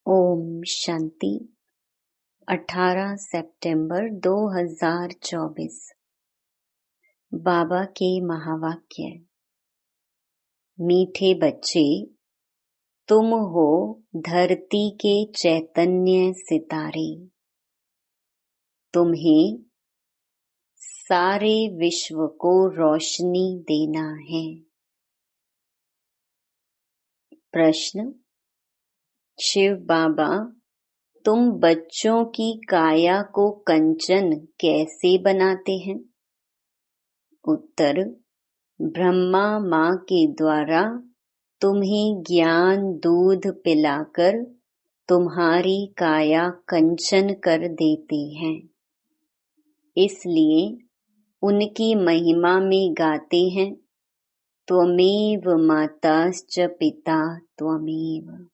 ओम शांति। 18 सितंबर 2024। बाबा के महावाक्य। मीठे बच्चे, तुम हो धरती के चैतन्य सितारे। तुम्हें सारे विश्व को रोशनी देना है। प्रश्न। शिव बाबा, तुम बच्चों की काया को कंचन कैसे बनाते हैं? उत्तर। ब्रह्मा माँ के द्वारा तुम्हें ज्ञान दूध पिलाकर तुम्हारी काया कंचन कर देते हैं। इसलिए उनकी महिमा में गाते हैं, त्वमेव माताश्च पिता त्वमेव।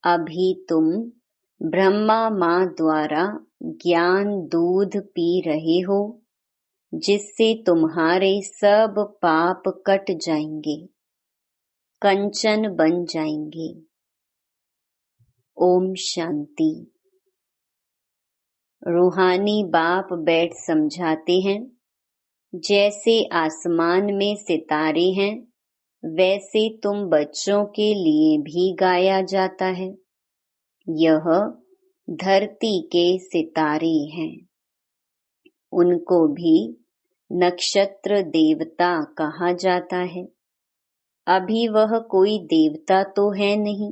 अभी तुम ब्रह्मा माँ द्वारा ज्ञान दूध पी रहे हो, जिससे तुम्हारे सब पाप कट जाएंगे, कंचन बन जाएंगे। ओम शांति। रूहानी बाप बैठ समझाते हैं, जैसे आसमान में सितारे हैं, वैसे तुम बच्चों के लिए भी गाया जाता है। यह धरती के सितारे हैं। उनको भी नक्षत्र देवता कहा जाता है। अभी वह कोई देवता तो है नहीं,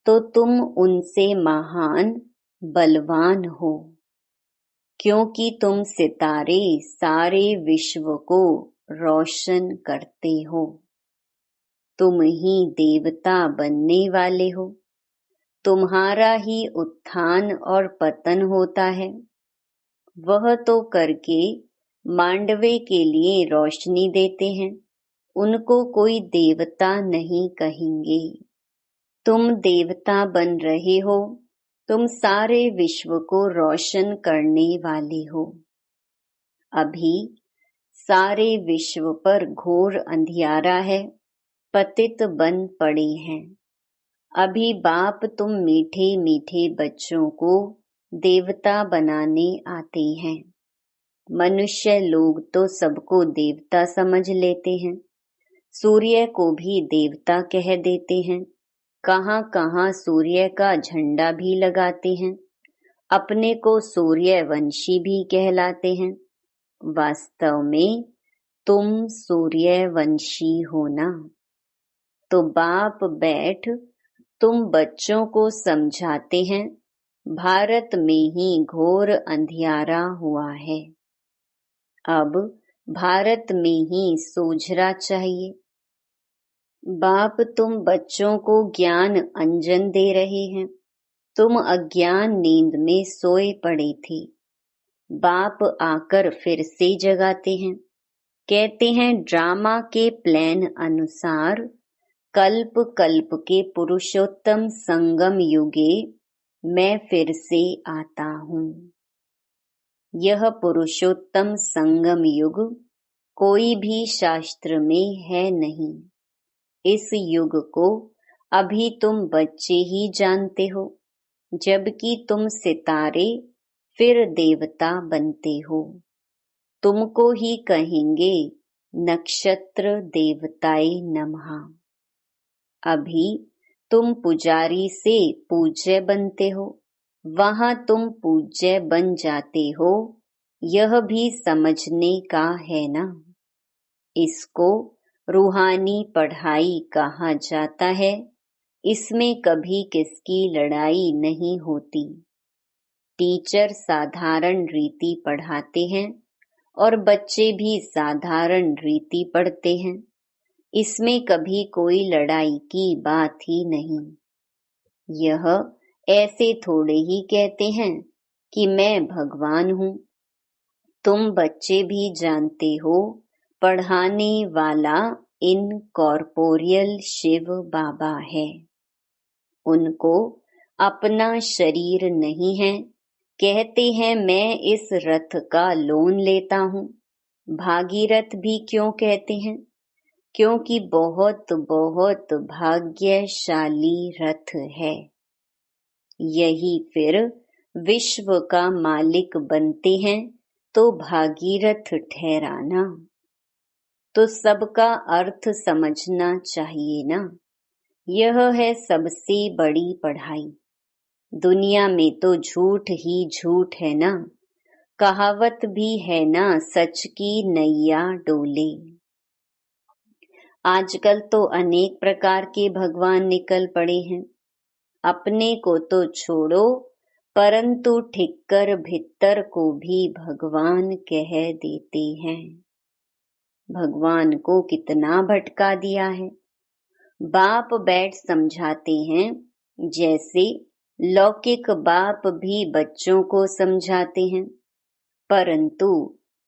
तो तुम उनसे महान बलवान हो, क्योंकि तुम सितारे सारे विश्व को रोशन करते हो। तुम ही देवता बनने वाले हो। तुम्हारा ही उत्थान और पतन होता है। वह तो करके मांडवे के लिए रोशनी देते हैं, उनको कोई देवता नहीं कहेंगे। तुम देवता बन रहे हो, तुम सारे विश्व को रोशन करने वाले हो। अभी सारे विश्व पर घोर अंधियारा है, पतित बन पड़े हैं। अभी बाप तुम मीठे मीठे बच्चों को देवता बनाने आते हैं। मनुष्य लोग तो सबको देवता समझ लेते हैं, सूर्य को भी देवता कह देते हैं, कहाँ कहाँ सूर्य का झंडा भी लगाते हैं, अपने को सूर्यवंशी भी कहलाते हैं। वास्तव में तुम सूर्यवंशी हो ना। तो बाप बैठ तुम बच्चों को समझाते हैं, भारत में ही घोर अंधियारा हुआ है। अब भारत में ही सोझरा चाहिए। बाप तुम बच्चों को ज्ञान अंजन दे रहे हैं। तुम अज्ञान नींद में सोए पड़े थे। बाप आकर फिर से जगाते हैं। कहते हैं, ड्रामा के प्लान अनुसार कल्प कल्प के पुरुषोत्तम संगम युगे मैं फिर से आता हूँ। यह पुरुषोत्तम संगम युग कोई भी शास्त्र में है नहीं। इस युग को अभी तुम बच्चे ही जानते हो, जबकि तुम सितारे फिर देवता बनते हो। तुमको ही कहेंगे नक्षत्र देवताय नमः। अभी तुम पुजारी से पूज्य बनते हो, वहां तुम पूज्य बन जाते हो। यह भी समझने का है ना। इसको रूहानी पढ़ाई कहा जाता है। इसमें कभी किसकी लड़ाई नहीं होती। टीचर साधारण रीति पढ़ाते हैं और बच्चे भी साधारण रीति पढ़ते हैं। इसमें कभी कोई लड़ाई की बात ही नहीं। यह ऐसे थोड़े ही कहते हैं कि मैं भगवान हूँ। तुम बच्चे भी जानते हो, पढ़ाने वाला इनकॉर्पोरियल शिव बाबा है। उनको अपना शरीर नहीं है। कहते हैं, मैं इस रथ का लोन लेता हूँ। भागीरथ भी क्यों कहते हैं? क्योंकि बहुत बहुत भाग्यशाली रथ है। यही फिर विश्व का मालिक बनते हैं तो भागीरथ ठहराना। तो सबका अर्थ समझना चाहिए ना। यह है सबसे बड़ी पढ़ाई। दुनिया में तो झूठ ही झूठ है ना। कहावत भी है ना, सच की नैया डोले। आजकल तो अनेक प्रकार के भगवान निकल पड़े हैं। अपने को तो छोड़ो, परंतु ठिक्कर भित्तर को भी भगवान कह देते हैं। भगवान को कितना भटका दिया है। बाप बैठ समझाते हैं, जैसे लौकिक बाप भी बच्चों को समझाते हैं, परंतु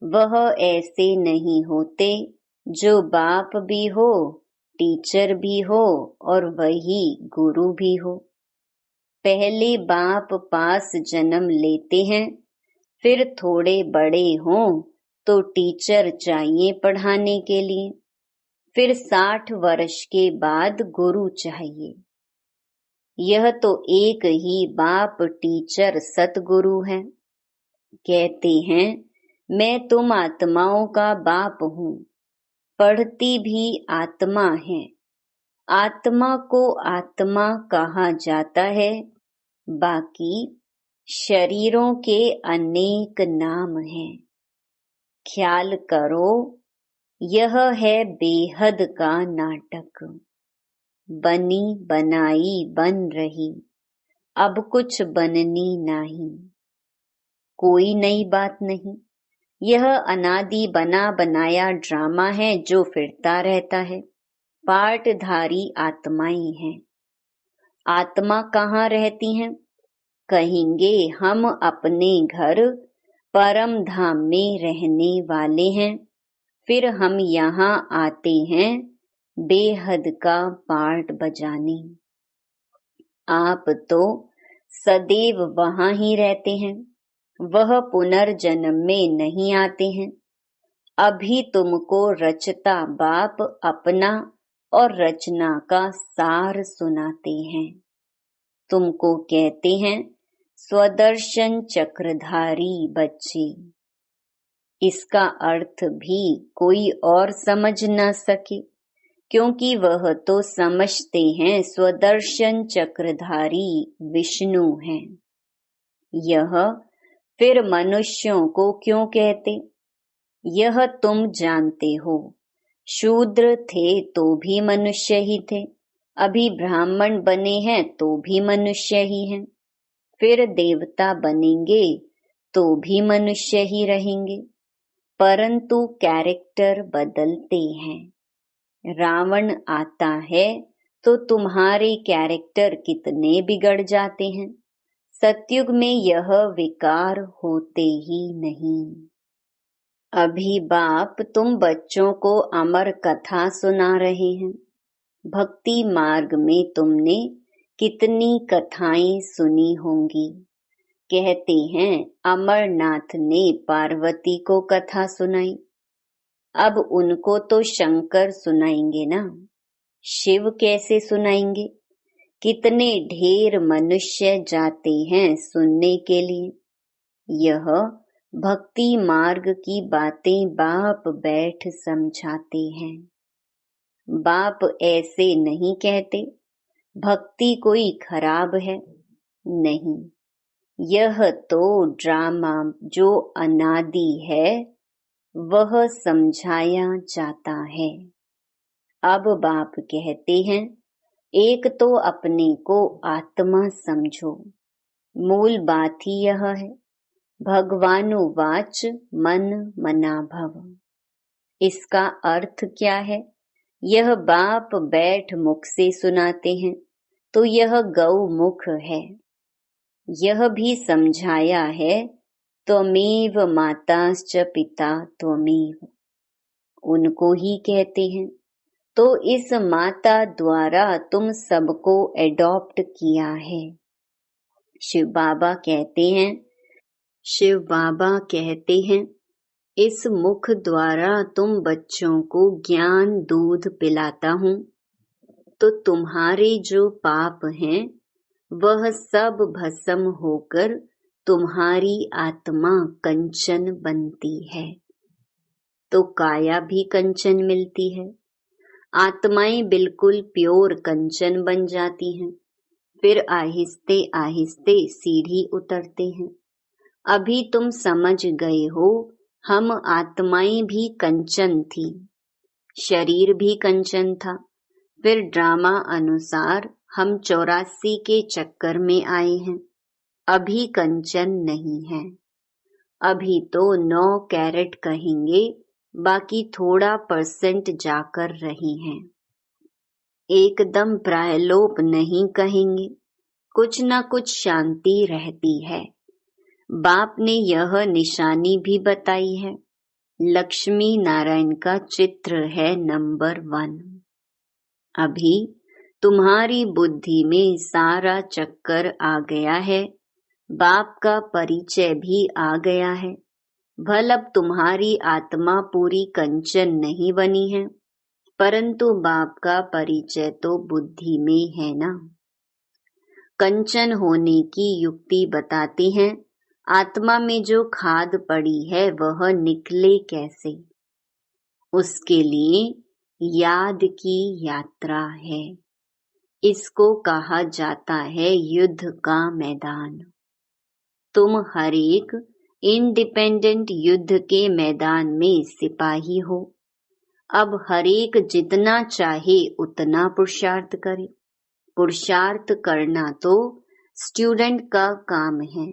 वह ऐसे नहीं होते जो बाप भी हो, टीचर भी हो और वही गुरु भी हो। पहले बाप पास जन्म लेते हैं, फिर थोड़े बड़े हों तो टीचर चाहिए पढ़ाने के लिए, फिर 60 वर्ष के बाद गुरु चाहिए। यह तो एक ही बाप टीचर सतगुरु है। कहते हैं, मैं तुम आत्माओं का बाप हूँ। पढ़ती भी आत्मा है। आत्मा को आत्मा कहा जाता है, बाकी शरीरों के अनेक नाम हैं। ख्याल करो, यह है बेहद का नाटक। बनी बनाई बन रही, अब कुछ बननी नहीं। कोई नई बात नहीं। यह अनादि बना बनाया ड्रामा है जो फिरता रहता है। पार्टधारी आत्माएं हैं। आत्मा कहाँ रहती हैं? कहेंगे हम अपने घर परम धाम में रहने वाले हैं, फिर हम यहाँ आते हैं बेहद का पार्ट बजाने। आप तो सदैव वहाँ ही रहते हैं, वह पुनर्जन्म में नहीं आते हैं। अभी तुमको रचता बाप अपना और रचना का सार सुनाते हैं। तुमको कहते हैं स्वदर्शन चक्रधारी बच्चे। इसका अर्थ भी कोई और समझ न सके, क्योंकि वह तो समझते हैं स्वदर्शन चक्रधारी विष्णु हैं। यह फिर मनुष्यों को क्यों कहते? यह तुम जानते हो। शूद्र थे तो भी मनुष्य ही थे, अभी ब्राह्मण बने हैं तो भी मनुष्य ही हैं, फिर देवता बनेंगे तो भी मनुष्य ही रहेंगे, परंतु कैरेक्टर बदलते हैं। रावण आता है तो तुम्हारे कैरेक्टर कितने बिगड़ जाते हैं। सतयुग में यह विकार होते ही नहीं। अभी बाप तुम बच्चों को अमर कथा सुना रहे हैं। भक्ति मार्ग में तुमने कितनी कथाएं सुनी होंगी। कहते हैं अमरनाथ ने पार्वती को कथा सुनाई, अब उनको तो शंकर सुनाएंगे ना। शिव कैसे सुनाएंगे? कितने ढेर मनुष्य जाते हैं सुनने के लिए। यह भक्ति मार्ग की बातें बाप बैठ समझाते हैं। बाप ऐसे नहीं कहते भक्ति कोई खराब है, नहीं। यह तो ड्रामा जो अनादि है वह समझाया जाता है। अब बाप कहते हैं, एक तो अपने को आत्मा समझो। मूल बात ही यह है। भगवानुवाच मन मना भव। इसका अर्थ क्या है? यह बाप बैठ मुख से सुनाते हैं, तो यह गौ मुख है। यह भी समझाया है, त्वमेव माताश्च पिता त्वमेव। उनको ही कहते हैं, तो इस माता द्वारा तुम सबको एडॉप्ट किया है। शिव बाबा कहते हैं इस मुख द्वारा तुम बच्चों को ज्ञान दूध पिलाता हूँ, तो तुम्हारे जो पाप हैं वह सब भस्म होकर तुम्हारी आत्मा कंचन बनती है। तो काया भी कंचन मिलती है। आत्माएं बिल्कुल प्योर कंचन बन जाती हैं। फिर आहिस्ते आहिस्ते सीढ़ी उतरते हैं। अभी तुम समझ गए हो, हम आत्माएं भी कंचन थी, शरीर भी कंचन था। फिर ड्रामा अनुसार हम 84 के चक्कर में आए हैं। अभी कंचन नहीं है। अभी तो 9 कैरेट कहेंगे, बाकी थोड़ा % जाकर रही हैं। एकदम प्रायलोप नहीं कहेंगे, कुछ न कुछ शांति रहती है। बाप ने यह निशानी भी बताई है। लक्ष्मी नारायण का चित्र है नंबर 1। अभी तुम्हारी बुद्धि में सारा चक्कर आ गया है, बाप का परिचय भी आ गया है। भल अब तुम्हारी आत्मा पूरी कंचन नहीं बनी है, परंतु बाप का परिचय तो बुद्धि में है ना। कंचन होने की युक्ति बताते हैं। आत्मा में जो खाद पड़ी है वह निकले कैसे, उसके लिए याद की यात्रा है। इसको कहा जाता है युद्ध का मैदान। तुम हर एक इंडिपेंडेंट युद्ध के मैदान में सिपाही हो। अब हर एक जितना चाहे उतना पुरुषार्थ करे। पुरुषार्थ करना तो स्टूडेंट का काम है।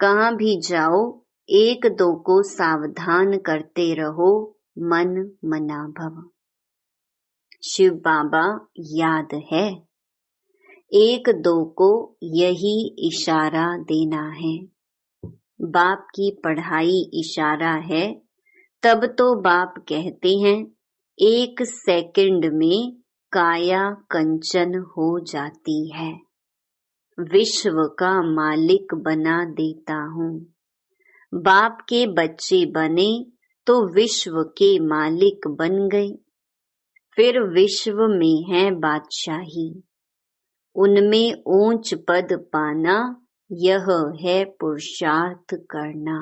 कहाँ भी जाओ, 1-2 को सावधान करते रहो, मन मना भव। शिव बाबा याद है, 1-2 को यही इशारा देना है। बाप की पढ़ाई इशारा है। तब तो बाप कहते हैं 1 सेकंड में काया कंचन हो जाती है। विश्व का मालिक बना देता हूँ। बाप के बच्चे बने तो विश्व के मालिक बन गए। फिर विश्व में है बादशाही, उनमें ऊंच पद पाना, यह है पुरुषार्थ करना।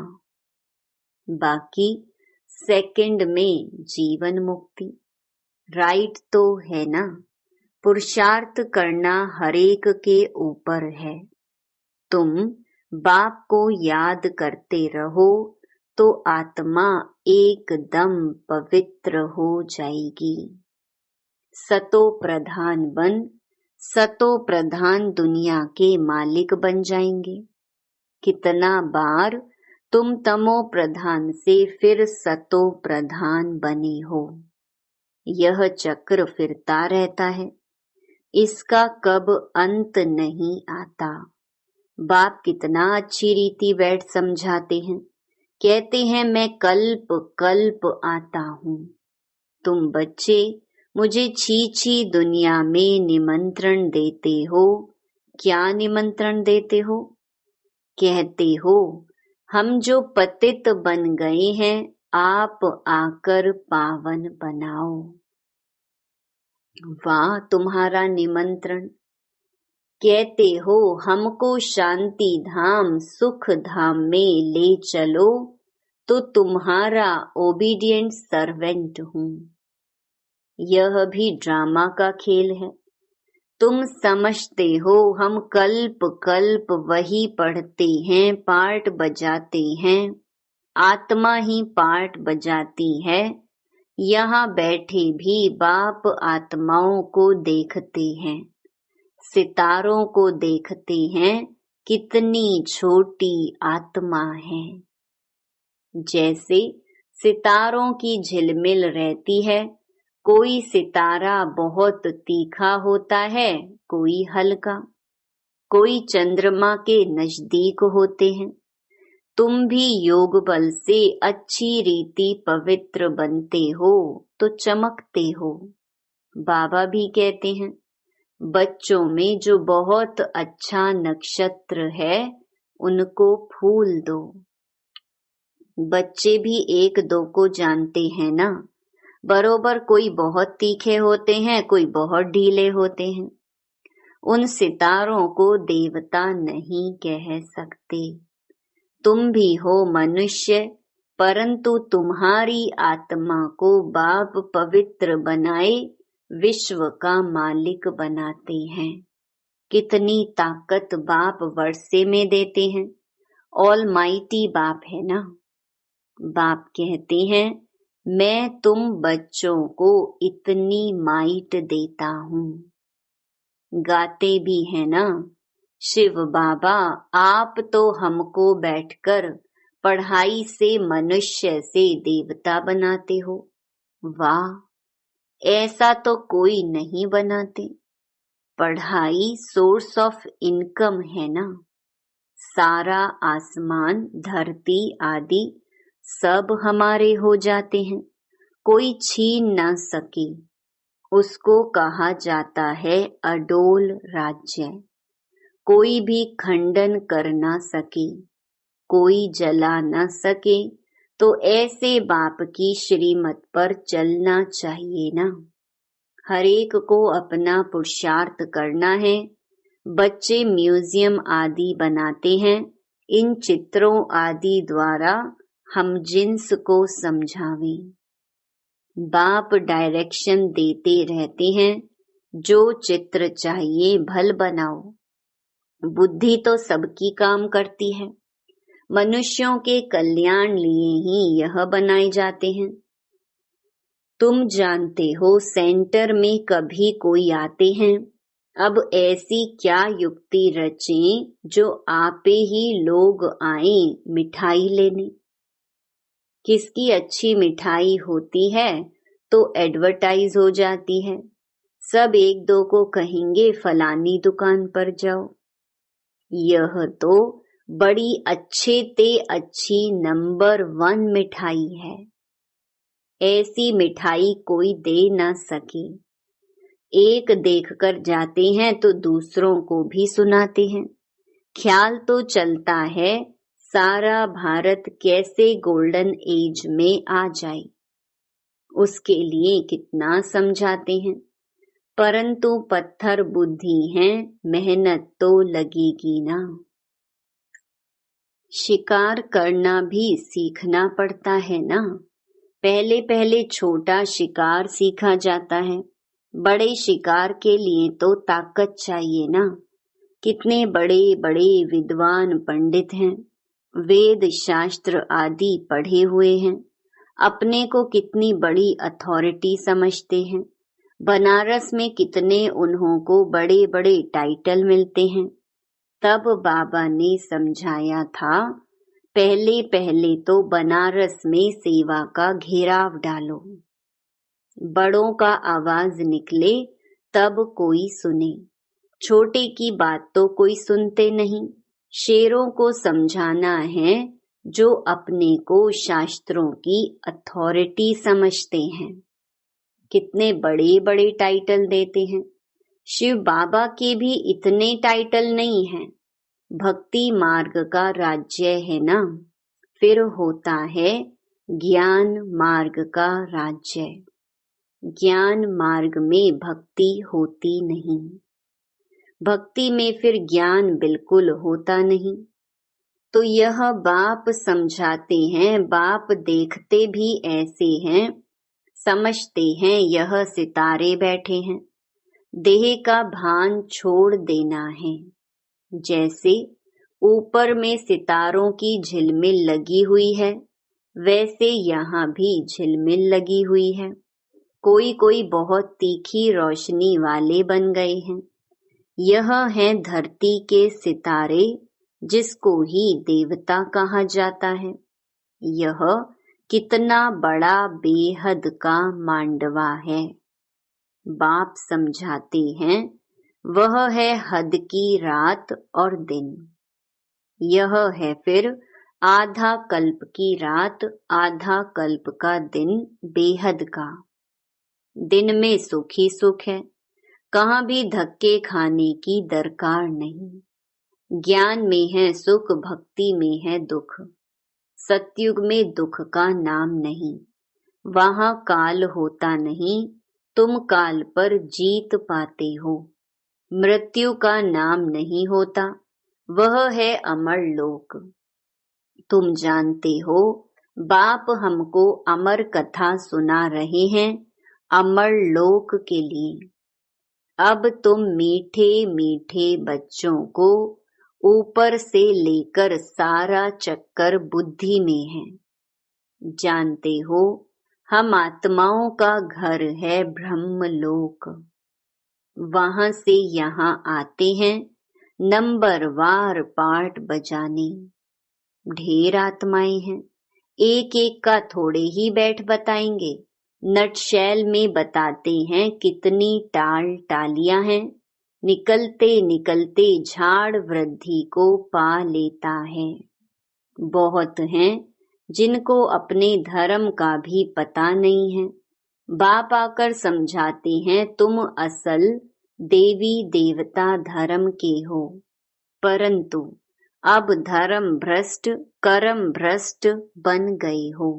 बाकी सेकंड में जीवन मुक्ति। राइट तो है ना। पुरुषार्थ करना हरेक के ऊपर है। तुम बाप को याद करते रहो तो आत्मा एकदम पवित्र हो जाएगी। सतो प्रधान बन सतो प्रधान दुनिया के मालिक बन जाएंगे। कितना बार तुम तमो प्रधान से फिर सतो प्रधान बने हो। यह चक्र फिरता रहता है, इसका कब अंत नहीं आता। बाप कितना अच्छी रीति बैठ समझाते हैं। कहते हैं मैं कल्प कल्प आता हूँ। तुम बच्चे मुझे छी दुनिया में निमंत्रण देते हो। क्या निमंत्रण देते हो? कहते हो हम जो पतित बन गए हैं, आप आकर पावन बनाओ। वाह तुम्हारा निमंत्रण। कहते हो हमको शांति धाम सुख धाम में ले चलो, तो तुम्हारा ओबीडिएंट सर्वेंट हूँ। यह भी ड्रामा का खेल है। तुम समझते हो हम कल्प कल्प वही पढ़ते हैं, पार्ट बजाते हैं। आत्मा ही पार्ट बजाती है। यहाँ बैठे भी बाप आत्माओं को देखते हैं, सितारों को देखते हैं, कितनी छोटी आत्मा है। जैसे सितारों की झिलमिल रहती है। कोई सितारा बहुत तीखा होता है, कोई हल्का, कोई चंद्रमा के नजदीक होते हैं। तुम भी योग बल से अच्छी रीति पवित्र बनते हो तो चमकते हो। बाबा भी कहते हैं बच्चों में जो बहुत अच्छा नक्षत्र है उनको फूल दो। बच्चे भी एक दो को जानते हैं ना, बरोबर कोई बहुत तीखे होते हैं, कोई बहुत ढीले होते हैं। उन सितारों को देवता नहीं कह सकते। तुम भी हो मनुष्य, परंतु तुम्हारी आत्मा को बाप पवित्र बनाए विश्व का मालिक बनाते हैं। कितनी ताकत बाप वर्षे में देते हैं। ऑलमाइटी बाप है ना। बाप कहते हैं, मैं तुम बच्चों को इतनी माइट देता हूँ। गाते भी है ना, शिव बाबा आप तो हमको बैठकर पढ़ाई से मनुष्य से देवता बनाते हो। वाह, ऐसा तो कोई नहीं बनाते। पढ़ाई सोर्स ऑफ इनकम है ना। सारा आसमान, धरती आदि सब हमारे हो जाते हैं, कोई छीन ना सके। उसको कहा जाता है अडोल राज्य। कोई भी खंडन कर ना सके, कोई जला ना सके। तो ऐसे बाप की श्रीमत पर चलना चाहिए ना। हर एक को अपना पुरुषार्थ करना है। बच्चे म्यूजियम आदि बनाते हैं। इन चित्रों आदि द्वारा हम जिन्स को समझावें। बाप डायरेक्शन देते रहते हैं, जो चित्र चाहिए भल बनाओ। बुद्धि तो सबकी काम करती है। मनुष्यों के कल्याण लिए ही यह बनाए जाते हैं। तुम जानते हो सेंटर में कभी कोई आते हैं। अब ऐसी क्या युक्ति रचें जो आपे ही लोग आए मिठाई लेने। किसकी अच्छी मिठाई होती है तो एडवर्टाइज हो जाती है। सब एक दो को कहेंगे फलानी दुकान पर जाओ। यह तो बड़ी अच्छे ते अच्छी नंबर 1 मिठाई है। ऐसी मिठाई कोई दे ना सके। एक देखकर जाते हैं तो दूसरों को भी सुनाते हैं। ख्याल तो चलता है सारा भारत कैसे गोल्डन एज में आ जाए। उसके लिए कितना समझाते हैं, परंतु पत्थर बुद्धि है, मेहनत तो लगेगी ना। शिकार करना भी सीखना पड़ता है ना। पहले पहले छोटा शिकार सीखा जाता है। बड़े शिकार के लिए तो ताकत चाहिए ना। कितने बड़े बड़े विद्वान पंडित हैं, वेद शास्त्र आदि पढ़े हुए हैं, अपने को कितनी बड़ी अथॉरिटी समझते हैं। बनारस में कितने उन्हों को बड़े बड़े टाइटल मिलते हैं। तब बाबा ने समझाया था, पहले पहले तो बनारस में सेवा का घेराव डालो। बड़ों का आवाज निकले तब कोई सुने। छोटे की बात तो कोई सुनते नहीं। शेरों को समझाना है जो अपने को शास्त्रों की अथॉरिटी समझते हैं। कितने बड़े बड़े टाइटल देते हैं। शिव बाबा के भी इतने टाइटल नहीं हैं। भक्ति मार्ग का राज्य है ना। फिर होता है ज्ञान मार्ग का राज्य। ज्ञान मार्ग में भक्ति होती नहीं। भक्ति में फिर ज्ञान बिल्कुल होता नहीं। तो यह बाप समझाते हैं। बाप देखते भी ऐसे हैं, समझते हैं यह सितारे बैठे हैं। देह का भान छोड़ देना है। जैसे ऊपर में सितारों की झिलमिल लगी हुई है, वैसे यहाँ भी झिलमिल लगी हुई है। कोई कोई बहुत तीखी रोशनी वाले बन गए हैं। यह है धरती के सितारे, जिसको ही देवता कहा जाता है। यह कितना बड़ा बेहद का मांडवा है। बाप समझाते हैं, वह है हद की रात और दिन। यह है फिर आधा कल्प की रात, आधा कल्प का दिन बेहद का। दिन में सुख ही सुख है, कहाँ भी धक्के खाने की दरकार नहीं। ज्ञान में है सुख, भक्ति में है दुख। सतयुग में दुख का नाम नहीं, वहां काल होता नहीं, तुम काल पर जीत पाते हो। मृत्यु का नाम नहीं होता, वह है अमर लोक। तुम जानते हो, बाप हमको अमर कथा सुना रहे हैं अमर लोक के लिए। अब तुम मीठे मीठे बच्चों को ऊपर से लेकर सारा चक्कर बुद्धि में है। जानते हो, हम आत्माओं का घर है ब्रह्मलोक। वहां से यहाँ आते हैं नंबरवार पार्ट बजाने। ढेर आत्माएं हैं, एक एक का थोड़े ही बैठ बताएंगे, नटशैल में बताते हैं कितनी टाल टालियां हैं। निकलते निकलते झाड़ वृद्धि को पा लेता है। बहुत हैं जिनको अपने धर्म का भी पता नहीं है। बाप आकर समझाते हैं, तुम असल देवी देवता धर्म के हो, परंतु अब धर्म भ्रष्ट कर्म भ्रष्ट बन गए हो।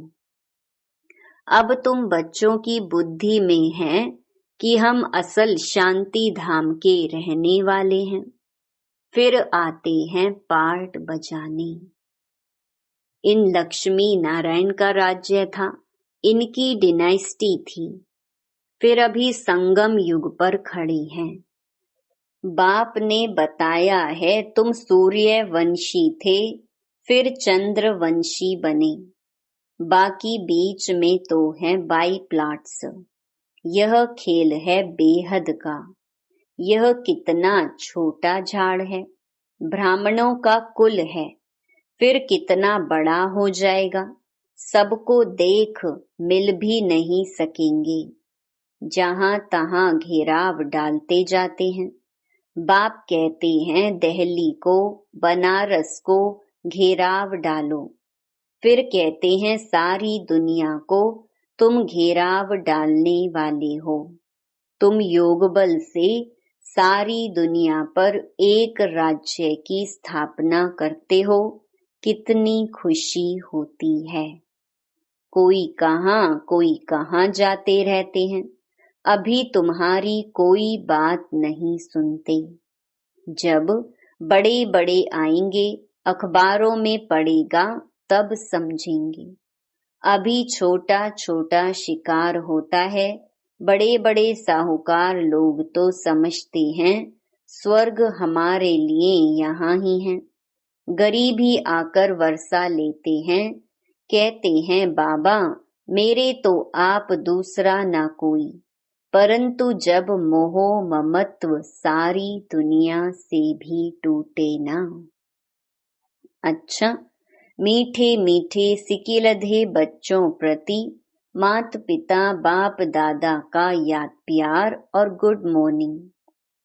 अब तुम बच्चों की बुद्धि में है कि हम असल शांति धाम के रहने वाले हैं। फिर आते हैं पार्ट बजाने। इन लक्ष्मी नारायण का राज्य था, इनकी डिनाइस्टी थी। फिर अभी संगम युग पर खड़ी हैं। बाप ने बताया है, तुम सूर्य वंशी थे, फिर चंद्र वंशी बने। बाकी बीच में तो है बाई प्लॉट्स। यह खेल है बेहद का। यह कितना छोटा झाड़ है, ब्राह्मणों का कुल है, फिर कितना बड़ा हो जाएगा। सबको देख मिल भी नहीं सकेंगे। जहां तहां घेराव डालते जाते हैं। बाप कहते हैं, दिल्ली को बनारस को घेराव डालो। फिर कहते हैं, सारी दुनिया को तुम घेराव डालने वाले हो। तुम योग बल से सारी दुनिया पर एक राज्य की स्थापना करते हो। कितनी खुशी होती है। कोई कहाँ जाते रहते हैं। अभी तुम्हारी कोई बात नहीं सुनते। जब बड़े बड़े आएंगे, अखबारों में पड़ेगा, तब समझेंगे। अभी छोटा छोटा शिकार होता है। बड़े बड़े साहूकार लोग तो समझते हैं स्वर्ग हमारे लिए यहाँ ही है। गरीब ही आकर वर्षा लेते हैं, कहते हैं, बाबा मेरे तो आप दूसरा ना कोई। परंतु जब मोह ममत्व सारी दुनिया से भी टूटे ना। अच्छा, मीठे मीठे सिकिलधे बच्चों प्रति मात पिता बाप दादा का याद प्यार और गुड मॉर्निंग।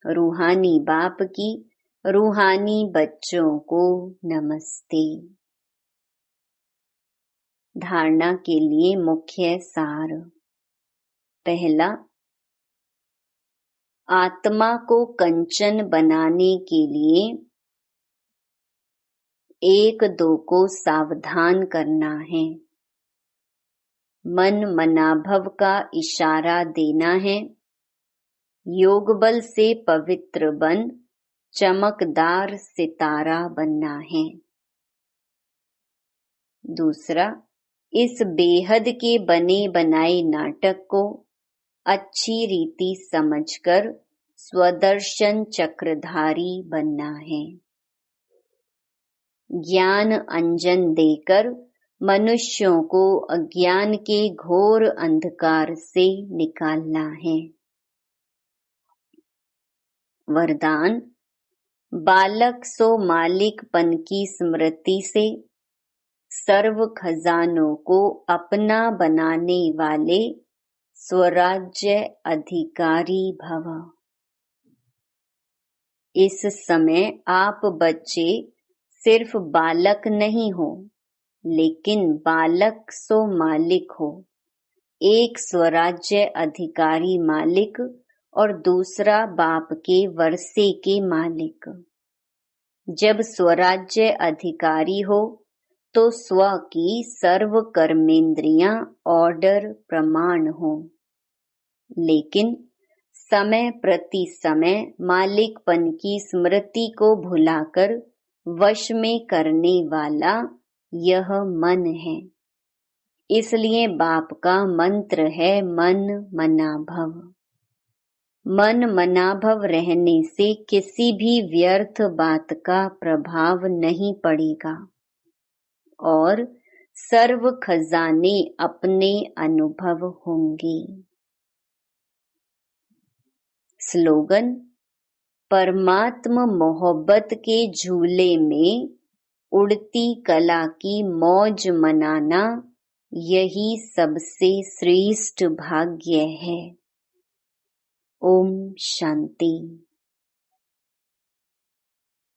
रूहानी बाप की रूहानी बच्चों को नमस्ते। धारणा के लिए मुख्य सार। पहला, आत्मा को कंचन बनाने के लिए एक दो को सावधान करना है। मन मनाभव का इशारा देना है। योग बल से पवित्र बन चमकदार सितारा बनना है। दूसरा, इस बेहद के बने बनाए नाटक को अच्छी रीति समझकर स्वदर्शन चक्रधारी बनना है। ज्ञान अंजन देकर मनुष्यों को अज्ञान के घोर अंधकार से निकालना है। वरदान, बालक सो मालिकपन की स्मृति से सर्व खजानों को अपना बनाने वाले स्वराज्य अधिकारी भव। इस समय आप बच्चे सिर्फ बालक नहीं हो, लेकिन बालक सो मालिक हो। एक स्वराज्य अधिकारी मालिक और दूसरा बाप के वर्षे के मालिक। जब स्वराज्य अधिकारी हो तो स्व की सर्व कर्मेंद्रियां ऑर्डर प्रमाण हों, लेकिन समय प्रति समय मालिकपन की स्मृति को भुलाकर वश में करने वाला यह मन है। इसलिए बाप का मंत्र है मन मनाभव। मन मनाभव रहने से किसी भी व्यर्थ बात का प्रभाव नहीं पड़ेगा और सर्व खजाने अपने अनुभव होंगे। स्लोगन: परमात्म मोहब्बत के झूले में उड़ती कला की मौज मनाना यही सबसे श्रेष्ठ भाग्य है। ओम शांति।